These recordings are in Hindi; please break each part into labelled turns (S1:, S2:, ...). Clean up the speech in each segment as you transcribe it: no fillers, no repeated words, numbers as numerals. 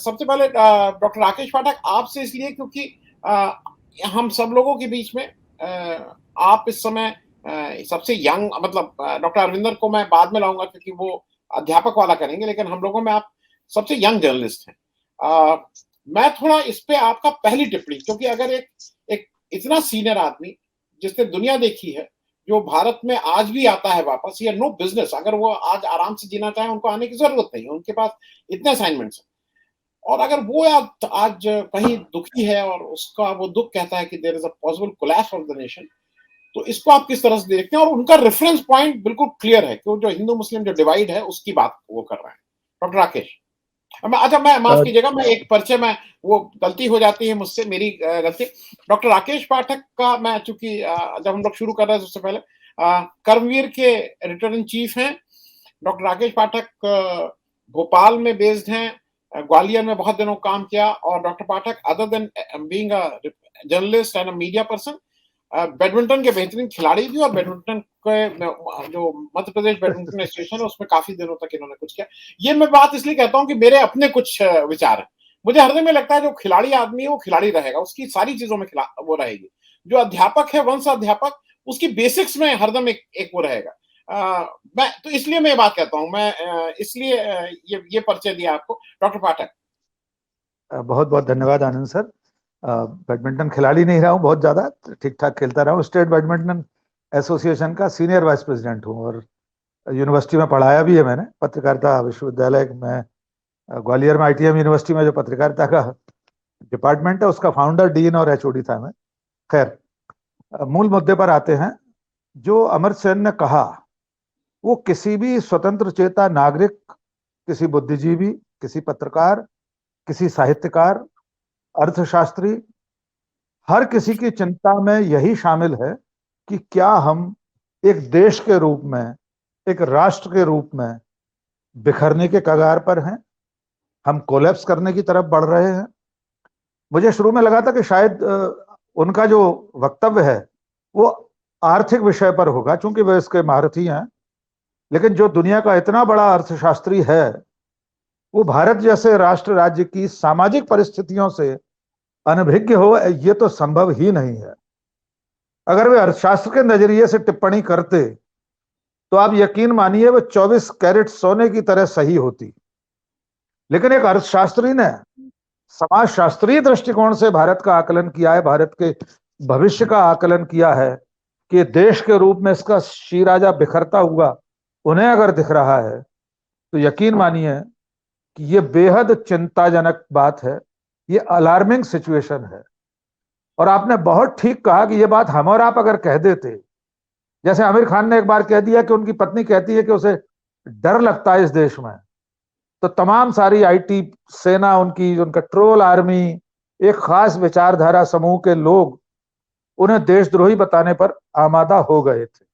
S1: सबसे पहले डॉक्टर राकेश पाठक आपसे इसलिए क्योंकि हम सब लोगों के बीच में आप इस समय सबसे यंग मतलब डॉक्टर अरविंदर को मैं बाद में लाऊँगा क्योंकि वो अध्यापक वाला करेंगे, लेकिन हम लोगों में आप सबसे यंग जर्नलिस्ट हैं। मैं थोड़ा इस पे आपका पहली टिप्पणी क्योंकि अगर एक एक इतना सीनियर आदमी जिसने दुनिया देखी है, जो भारत में आज भी आता है वापस, ही हैड नो बिज़नेस अगर वो आज आराम से जीना चाहें, उनको आने की ज़रूरत नहीं है, उनके पास इतने असाइनमेंट्स हैं। और अगर वो आज कहीं दुखी है और उसका वो दुःख कहता है कि there is a possible collapse of the nation, तो इसको आप किस तरह से देखते हैं? और उनका रेफरेंस पॉइंट बिल्कुल क्लियर है कि वो जो हिंदू-मुस्लिम जो डिवाइड है, उसकी बात वो कर रहे हैं। डॉक्टर राकेश। अच्छा मैं माफ़ कीजिएगा, मैं एक परिचय में वो गलती हो जाती है मुझसे, मेरी गलती। डॉक्टर राकेश पाठक का मैं चूँकि जब हम लोग शुरू कर रहे थे सबसे पहले कर्मवीर के एडिटर इन चीफ हैं। डॉक्टर राकेश पाठक भोपाल में बेस्ड हैं, ग्वालियर में बहुत दिनों काम किया और doctor Pathak other than being a journalist and a media person badminton के बेहतरीन खिलाड़ी भी और बैडमिंटन के जो मध्य प्रदेश बैडमिंटन एसोसिएशन है उसमें काफ़ी दिनों तक इन्होंने कुछ किया। ये मैं बात इसलिए कहता हूँ कि मेरे अपने कुछ विचार हैं। मुझे हरदम में लगता है जो खिलाड़ी आदमी है वो खिलाड़ी रहेगा, उसकी सारी चीज़ों में खिला वो रहेगी। जो अध्यापक है, वंश अध्यापक, उसकी बेसिक्स में हरदम एक वो रहेगा। मैं तो इसलिए मैं ये बात कहता हूँ, मैं इसलिए ये परिचय दिया आपको। डॉक्टर पाठक।
S2: बहुत बहुत धन्यवाद आनंद सर। बैडमिंटन खिलाड़ी नहीं रहा हूँ बहुत ज़्यादा, ठीक ठाक खेलता रहा हूँ। स्टेट बैडमिंटन एसोसिएशन का सीनियर वाइस प्रेसिडेंट हूँ और यूनिवर्सिटी में पढ़ाया भी है मैंने। पत्रकारिता विश्वविद्यालय में ग्वालियर में आईटीएम यूनिवर्सिटी में जो पत्रकारिता का डिपार्टमेंट है उसका फाउंडर, डीन और एचओडी था मैं। खैर, मूल मुद्दे पर आते हैं। जो अमर्त्य सेन ने कहा वो किसी भी स्वतंत्र चेता नागरिक, किसी बुद्धिजीवी, किसी पत्रकार, किसी साहित्यकार, अर्थशास्त्री, हर किसी की चिंता में यही शामिल है कि क्या हम एक देश के रूप में, एक राष्ट्र के रूप में बिखरने के कगार पर हैं, हम कोलैप्स करने की तरफ बढ़ रहे हैं। मुझे शुरू में लगा था कि शायद उनका जो वक्तव्य है वो आर्थिक विषय पर होगा, चूंकि वे इसके महारथी हैं। लेकिन जो दुनिया का इतना बड़ा अर्थशास्त्री है वो भारत जैसे राष्ट्र राज्य की सामाजिक परिस्थितियों से अनभिज्ञ हो, ये तो संभव ही नहीं है। अगर वे अर्थशास्त्र के नजरिए से टिप्पणी करते तो आप यकीन मानिए वो 24 कैरेट सोने की तरह सही होती। लेकिन एक अर्थशास्त्री ने समाज शास्त्रीय दृष्टिकोण से भारत का आकलन किया है, भारत के भविष्य का आकलन किया है कि देश के रूप में इसका शीराजा बिखरता हुआ उन्हें अगर दिख रहा है तो यकीन मानिए कि ये बेहद चिंताजनक बात है, ये अलार्मिंग सिचुएशन है। और आपने बहुत ठीक कहा कि ये बात हम और आप अगर कह देते, जैसे आमिर खान ने एक बार कह दिया कि उनकी पत्नी कहती है कि उसे डर लगता है इस देश में, तो तमाम सारी आईटी सेना, उनकी उनका ट्रोल आर्मी, एक खास विचारधारा समूह के लोग उन्हें देशद्रोही बताने पर आमादा हो गए थे।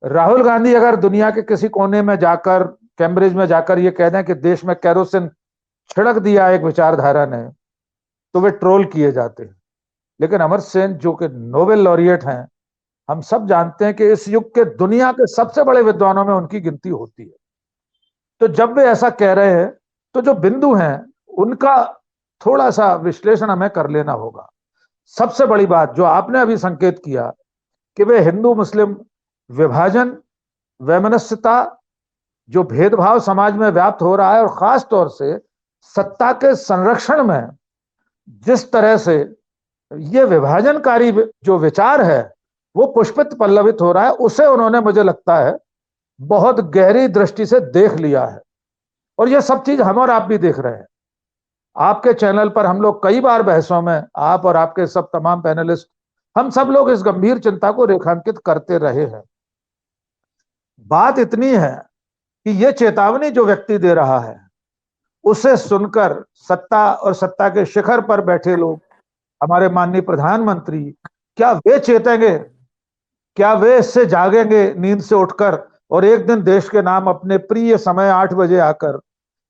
S2: राहुल गांधी अगर दुनिया के किसी कोने में जाकर, कैम्ब्रिज में जाकर ये कह दें कि देश में केरोसिन छिड़क दिया एक विचारधारा ने, तो वे ट्रोल किए जाते हैं। लेकिन अमर्त्य सेन जो कि नोबेल लॉरिएट हैं, हम सब जानते हैं कि इस युग के दुनिया के सबसे बड़े विद्वानों में उनकी गिनती होती है। तो जब वे ऐसा कह रहे हैं तो जो बिंदु हैं उनका थोड़ा सा विश्लेषण हमें कर लेना होगा। सबसे बड़ी बात जो आपने अभी संकेत किया कि वे हिंदू मुस्लिम विभाजन, वैमनस्यता, जो भेदभाव समाज में व्याप्त हो रहा है और खास तौर से सत्ता के संरक्षण में जिस तरह से ये विभाजनकारी जो विचार है वो पुष्पित पल्लवित हो रहा है, उसे उन्होंने मुझे लगता है बहुत गहरी दृष्टि से देख लिया है। और ये सब चीज हम और आप भी देख रहे हैं। आपके चैनल पर हम लोग कई बार बहसों में, आप और आपके सब तमाम पैनलिस्ट, हम सब लोग इस गंभीर चिंता को रेखांकित करते रहे हैं। बात इतनी है कि ये चेतावनी जो व्यक्ति दे रहा है उसे सुनकर सत्ता और सत्ता के शिखर पर बैठे लोग, हमारे माननीय प्रधानमंत्री, क्या वे चेतेंगे? क्या वे इससे जागेंगे नींद से उठकर और एक दिन देश के नाम अपने प्रिय समय 8 बजे आकर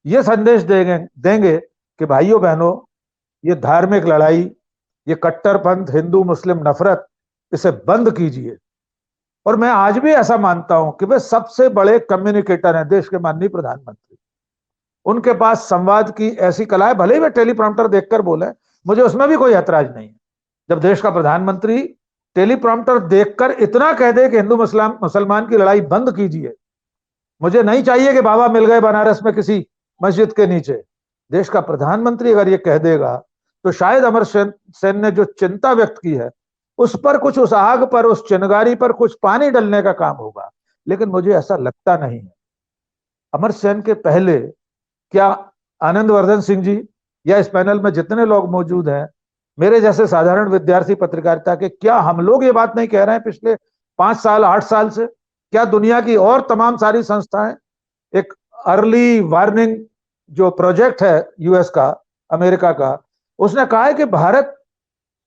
S2: ये संदेश देंगे कि भाइयों बहनों, ये धार्मिक लड़ाई, ये कट्टरपंथ, हिंदू मुस्लिम नफरत, इसे बंद कीजिए। और मैं आज भी ऐसा मानता हूं कि वे सबसे बड़े कम्युनिकेटर हैं, देश के माननीय प्रधानमंत्री। उनके पास संवाद की ऐसी कला है, भले ही वे टेलीप्रॉम्प्टर देखकर बोले, मुझे उसमें भी कोई ऐतराज नहीं है। जब देश का प्रधानमंत्री टेलीप्रॉम्प्टर देखकर इतना कह दे कि हिंदू मुसलमान की लड़ाई बंद कीजिए, मुझे नहीं चाहिए कि बाबा मिल गए बनारस में किसी मस्जिद के नीचे, देश का प्रधानमंत्री अगर ये कह देगा तो शायद अमर सेन ने जो चिंता व्यक्त की है उस पर कुछ, उस आग पर, उस चिंगारी पर कुछ पानी डालने का काम होगा, लेकिन मुझे ऐसा लगता नहीं है। अमर सेन के पहले क्या आनंदवर्धन सिंह जी या इस पैनल में जितने लोग मौजूद हैं, मेरे जैसे साधारण विद्यार्थी पत्रकारिता के, क्या हम लोग ये बात नहीं कह रहे हैं पिछले 5 साल 8 साल से? क्या दुनिया की और तमाम सारी संस्थाएं, एक अर्ली वार्निंग जो प्रोजेक्ट है यूएस का, अमेरिका का, उसने कहा है कि भारत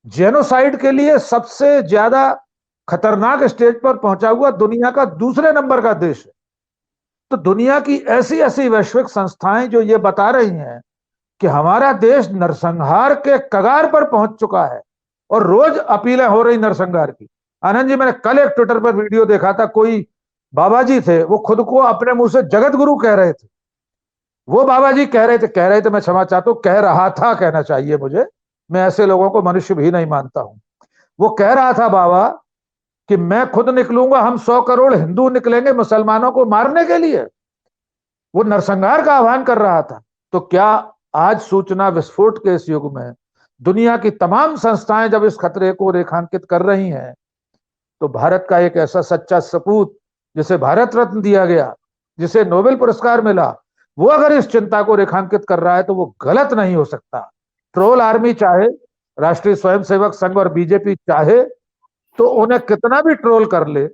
S2: जेनोसाइड के लिए सबसे ज्यादा खतरनाक स्टेज पर पहुंचा हुआ दुनिया का दूसरे नंबर का देश है। तो दुनिया की ऐसी ऐसी वैश्विक संस्थाएं जो ये बता रही हैं कि हमारा देश नरसंहार के कगार पर पहुंच चुका है, और रोज अपीलें हो रही नरसंहार की। आनंद जी, मैंने कल एक ट्विटर पर वीडियो देखा था, कोई बाबा जी थे, वो खुद को अपने मुंह से जगत गुरु कह रहे थे। वो बाबा जी कह रहे थे, मैं क्षमा चाहता हूं, कह रहा था कहना चाहिए मुझे, मैं ऐसे लोगों को मनुष्य भी नहीं मानता हूं। वो कह रहा था बाबा कि मैं खुद निकलूंगा, हम 100 करोड़ हिंदू निकलेंगे मुसलमानों को मारने के लिए। वो नरसंहार का आह्वान कर रहा था। तो क्या आज सूचना विस्फोट के इस युग में दुनिया की तमाम संस्थाएं जब इस खतरे को रेखांकित कर रही हैं, तो भारत का एक ऐसा सच्चा सपूत जिसे भारत रत्न दिया गया, जिसे नोबेल पुरस्कार मिला, वो अगर इस चिंता को रेखांकित कर रहा है तो वो गलत नहीं हो सकता। ट्रोल आर्मी चाहे, राष्ट्रीय स्वयंसेवक संघ और बीजेपी चाहे तो उन्हें कितना भी ट्रोल कर ले,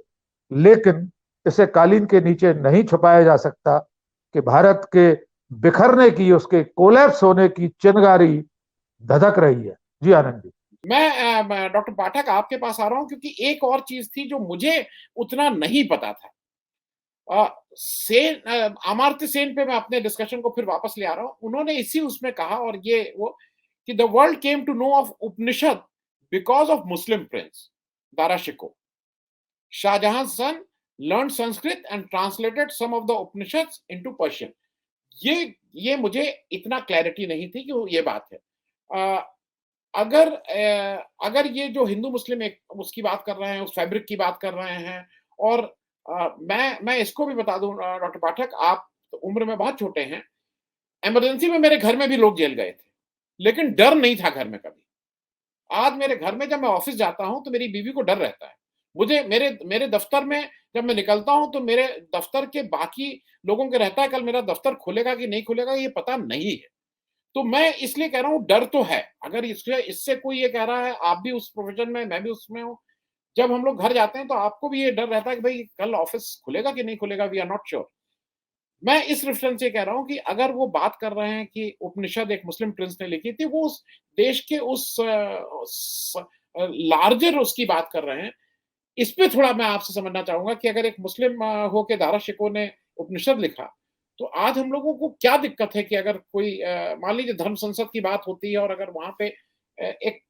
S2: लेकिन इसे कालीन के नीचे नहीं छुपाया जा सकता कि भारत के बिखरने की, उसके कोलैप्स होने की चिंगारी धधक रही है। जी आनंद जी।
S1: मैं डॉक्टर पाठक आपके पास आ रहा हूं, क्योंकि एक और चीज थी जो मुझे उतना नहीं पता था। अमर्त्य सेन पे मैं अपने डिस्कशन को फिर वापस ले आ रहा हूं। उन्होंने इसी उसमें कहा, और ये वो, कि the world came to know of Upanishad because of Muslim prince Dara Shikoh. Shahjahan son learn Sanskrit and translated some of the Upanishads into Persian. ये मुझे इतना क्लैरिटी नहीं थी कि वो ये बात है। अगर ये जो हिंदू मुस्लिम एक उसकी बात कर रहे हैं, उस फैब्रिक की बात कर रहे हैं, और मैं इसको भी बता दूं डॉक्टर पाठक, आप उम्र में बहुत छोटे हैं। इमरजेंसी में मेरे घर में भी लोग जेल गए थे, लेकिन डर नहीं था घर में कभी। आज मेरे घर में जब मैं ऑफिस जाता हूं तो मेरी बीवी को डर रहता है। मुझे मेरे मेरे दफ्तर में जब मैं निकलता हूं तो मेरे दफ्तर के बाकी लोगों के रहता है कल मेरा दफ्तर खुलेगा कि नहीं खुलेगा ये पता नहीं है। तो मैं इसलिए कह रहा हूं, डर तो है। अगर इससे इससे कोई ये कह रहा है, आप भी उस प्रोफेशन में, मैं भी उसमें हूं, जब हम लोग घर जाते हैं तो आपको भी ये डर रहता है कि भाई कल ऑफिस खुलेगा कि नहीं खुलेगा, वी आर नॉट श्योर। मैं इस रेफरेंस से कह रहा हूं कि अगर वो बात कर रहे हैं कि उपनिषद एक मुस्लिम प्रिंस ने लिखी थी, वो उस देश के उस लार्जर उसकी बात कर रहे हैं। इस पे थोड़ा मैं आपसे समझना चाहूंगा कि अगर एक मुस्लिम होके दारा शिकोह ने उपनिषद लिखा, तो आज हम लोगों को क्या दिक्कत है कि अगर कोई मान लीजिए धर्म संसद की बात होती है और अगर वहां पे एक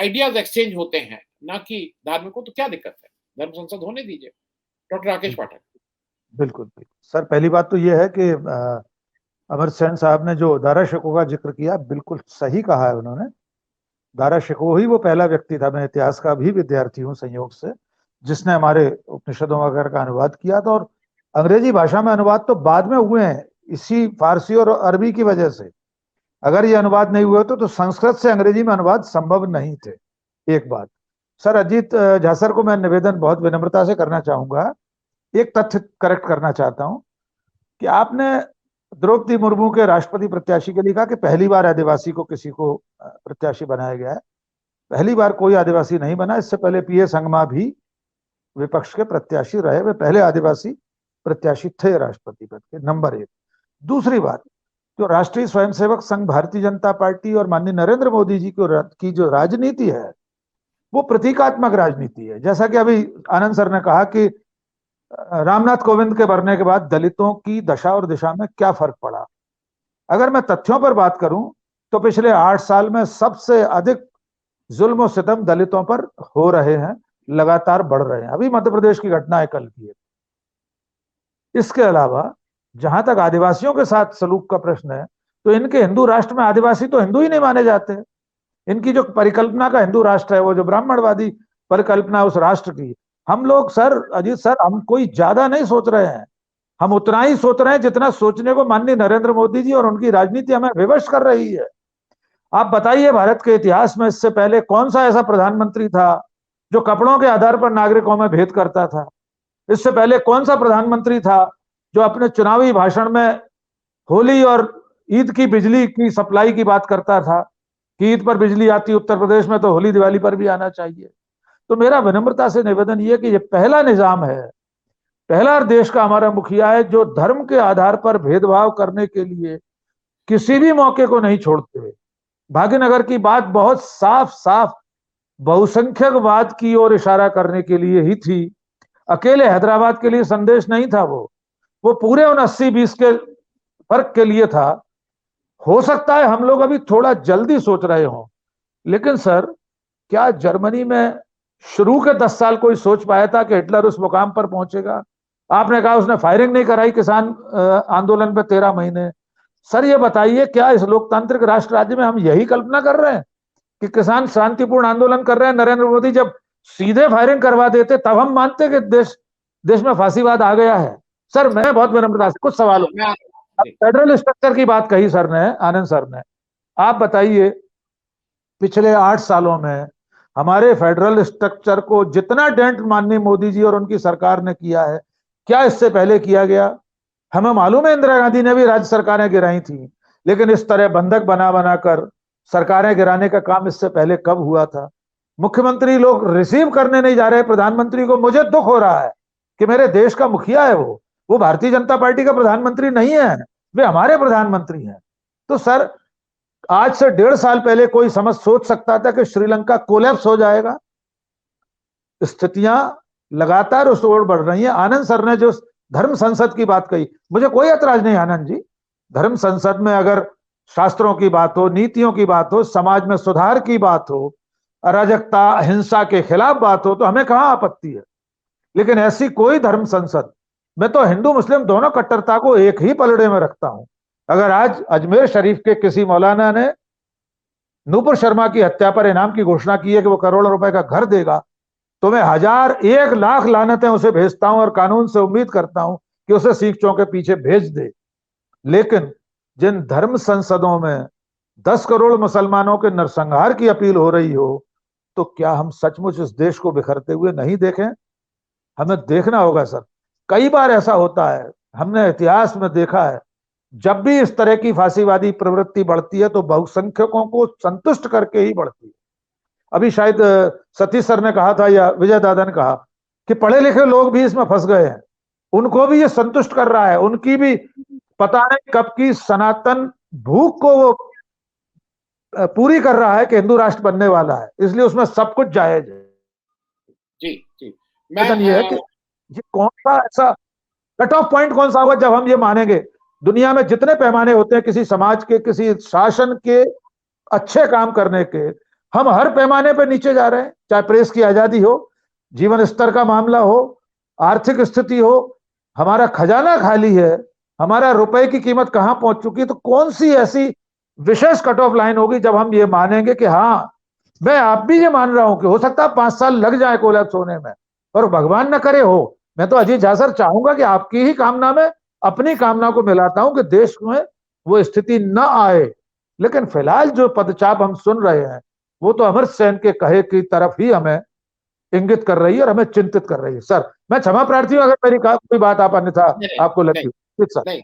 S1: आइडियाज एक्सचेंज होते हैं, ना कि धार्मिक हो, तो क्या दिक्कत है? धर्म संसद होने दीजिए। डॉक्टर राकेश पाठक।
S2: बिल्कुल बिल्कुल सर, पहली बात तो यह है कि अमर सेन साहब ने जो दारा शिकोह का जिक्र किया, बिल्कुल सही कहा है उन्होंने। दारा शिकोह ही वो पहला व्यक्ति था, मैं इतिहास का भी विद्यार्थी हूँ संयोग से, जिसने हमारे उपनिषदों वगैरह का अनुवाद किया था। और अंग्रेजी भाषा में अनुवाद तो बाद में हुए हैं, इसी फारसी और अरबी की वजह से। अगर ये अनुवाद नहीं हुए होते तो संस्कृत से अंग्रेजी में अनुवाद संभव नहीं थे। एक बात सर, अजीत झा सर को मैं निवेदन बहुत विनम्रता से करना चाहूंगा, एक तथ्य करेक्ट करना चाहता हूं कि आपने द्रौपदी मुर्मू के राष्ट्रपति प्रत्याशी के लिए कहा कि पहली बार आदिवासी को किसी को प्रत्याशी बनाया गया है। पहली बार कोई आदिवासी नहीं बना, इससे पहले पीए संगमा भी विपक्ष के प्रत्याशी रहे, वे पहले आदिवासी प्रत्याशी थे राष्ट्रपति पद के। नंबर 1। दूसरी बात, जो राष्ट्रीय स्वयंसेवक संघ, भारतीय जनता पार्टी और माननीय नरेंद्र मोदी जी की जो राजनीति है, वो प्रतीकात्मक राजनीति है। जैसा कि अभी आनंद सर ने कहा कि रामनाथ कोविंद के मरने के बाद दलितों की दशा और दिशा में क्या फर्क पड़ा। अगर मैं तथ्यों पर बात करूं तो पिछले 8 साल में सबसे अधिक जुल्म और सितम दलितों पर हो रहे हैं, लगातार बढ़ रहे हैं। अभी मध्य प्रदेश की घटना है कल की। इसके अलावा जहां तक आदिवासियों के साथ सलूक का प्रश्न है, तो इनके हिंदू राष्ट्र में आदिवासी तो हिंदू ही नहीं माने जाते। इनकी जो परिकल्पना का हिंदू राष्ट्र है, वो जो ब्राह्मणवादी परिकल्पना उस राष्ट्र की, हम लोग सर, अजीत सर, हम कोई ज्यादा नहीं सोच रहे हैं। हम उतना ही सोच रहे हैं जितना सोचने को माननीय नरेंद्र मोदी जी और उनकी राजनीति हमें विवश कर रही है। आप बताइए, भारत के इतिहास में इससे पहले कौन सा ऐसा प्रधानमंत्री था जो कपड़ों के आधार पर नागरिकों में भेद करता था? इससे पहले कौन सा प्रधानमंत्री था जो अपने चुनावी भाषण में होली और ईद की बिजली की सप्लाई की बात करता था कि ईद पर बिजली आती उत्तर प्रदेश में तो होली दिवाली पर भी आना चाहिए? तो मेरा विनम्रता से निवेदन ये कि ये पहला निजाम है, पहला देश का हमारा मुखिया है जो धर्म के आधार पर भेदभाव करने के लिए किसी भी मौके को नहीं छोड़ते। भाग्यनगर की बात बहुत साफ साफ बहुसंख्यकवाद की ओर इशारा करने के लिए ही थी, अकेले हैदराबाद के लिए संदेश नहीं था। वो पूरे उन 80-20 के फर्क के लिए था। हो सकता है हम लोग अभी थोड़ा जल्दी सोच रहे हों, लेकिन सर, क्या जर्मनी में शुरू के 10 साल कोई सोच पाया था कि हिटलर उस मुकाम पर पहुंचेगा? आपने कहा उसने फायरिंग नहीं कराई किसान आंदोलन पे 13 महीने। सर ये बताइए, क्या इस लोकतांत्रिक राष्ट्र राज्य में हम यही कल्पना कर रहे हैं कि किसान शांतिपूर्ण आंदोलन कर रहे हैं? नरेंद्र मोदी जब सीधे फायरिंग करवा देते तब हम मानते कि देश में फांसीवाद आ गया है। सर मैं बहुत विनम्रता से कुछ सवाल, फेडरल स्ट्रक्चर की बात कही सर ने, आनंद सर ने, आप बताइए पिछले 8 सालों में हमारे फेडरल स्ट्रक्चर को जितना डेंट माननीय मोदी जी और उनकी सरकार ने किया है, क्या इससे पहले किया गया? हमें मालूम है इंदिरा गांधी ने भी राज्य सरकारें गिराई थी, लेकिन इस तरह बंधक बना बनाकर सरकारें गिराने का काम इससे पहले कब हुआ था? मुख्यमंत्री लोग रिसीव करने नहीं जा रहे प्रधानमंत्री को। मुझे दुख हो रहा है कि मेरे देश का मुखिया है, वो भारतीय जनता पार्टी का प्रधानमंत्री नहीं है, वे हमारे प्रधानमंत्री हैं। तो सर, आज से 1.5 साल पहले कोई सोच सकता था कि श्रीलंका कोलैप्स हो जाएगा? स्थितियां लगातार उस ओर बढ़ रही हैं। आनंद सर ने जो धर्म संसद की बात कही, मुझे कोई ऐतराज नहीं आनंद जी। धर्म संसद में अगर शास्त्रों की बात हो, नीतियों की बात हो, समाज में सुधार की बात हो, अराजकता हिंसा के खिलाफ बात हो, तो हमें कहां आपत्ति है। लेकिन ऐसी कोई धर्म संसद, मैं तो हिंदू मुस्लिम दोनों कट्टरता को एक ही पलड़े में रखता हूं। अगर आज अजमेर शरीफ के किसी मौलाना ने नूपुर शर्मा की हत्या पर इनाम की घोषणा की है कि वो करोड़ों रुपए का घर देगा, तो मैं 1000 1 लाख लानतें उसे भेजता हूं और कानून से उम्मीद करता हूं कि उसे सीखचों के पीछे भेज दे। लेकिन जिन धर्म संसदों में 10 करोड़ मुसलमानों के नरसंहार की अपील हो रही हो, तो क्या हम सचमुच इस देश को बिखरते हुए नहीं देखें? हमें देखना होगा सर। कई बार ऐसा होता है, हमने इतिहास में देखा है, जब भी इस तरह की फांसीवादी प्रवृत्ति बढ़ती है तो बहुसंख्यकों को संतुष्ट करके ही बढ़ती है। अभी शायद सतीश सर ने कहा था या विजय दादा ने कहा कि पढ़े लिखे लोग भी इसमें फंस गए हैं, उनको भी ये संतुष्ट कर रहा है, उनकी भी पता नहीं कब की सनातन भूख को वो पूरी कर रहा है कि हिंदू राष्ट्र बनने वाला है, इसलिए उसमें सब कुछ जायज है।
S1: जी जी,
S2: ये है कि ये कौन सा ऐसा कट ऑफ पॉइंट कौन सा होगा जब हम ये मानेंगे? दुनिया में जितने पैमाने होते हैं किसी समाज के, किसी शासन के अच्छे काम करने के, हम हर पैमाने पे नीचे जा रहे हैं। चाहे प्रेस की आजादी हो, जीवन स्तर का मामला हो, आर्थिक स्थिति हो, हमारा खजाना खाली है, हमारा रुपए की कीमत कहां पहुंच चुकी है। तो कौन सी ऐसी विशेष कट ऑफ लाइन होगी जब हम ये मानेंगे कि हाँ, मैं आप भी ये मान रहा हूं कि हो सकता है 5 साल लग जाए कोलैप्स होने में, और भगवान न करे हो। मैं तो अजीत झा सर चाहूंगा कि आपकी ही कामना में अपनी कामना को मिलाता हूं कि देश में वो स्थिति न आए। लेकिन फिलहाल जो पदचाप हम सुन रहे हैं, वो तो अमर सेन के कहे की तरफ ही हमें इंगित कर रही है और हमें चिंतित कर रही है। सर मैं क्षमा प्रार्थी हूं अगर मेरी कोई बात आप अन्यथा आपको लगती है। सर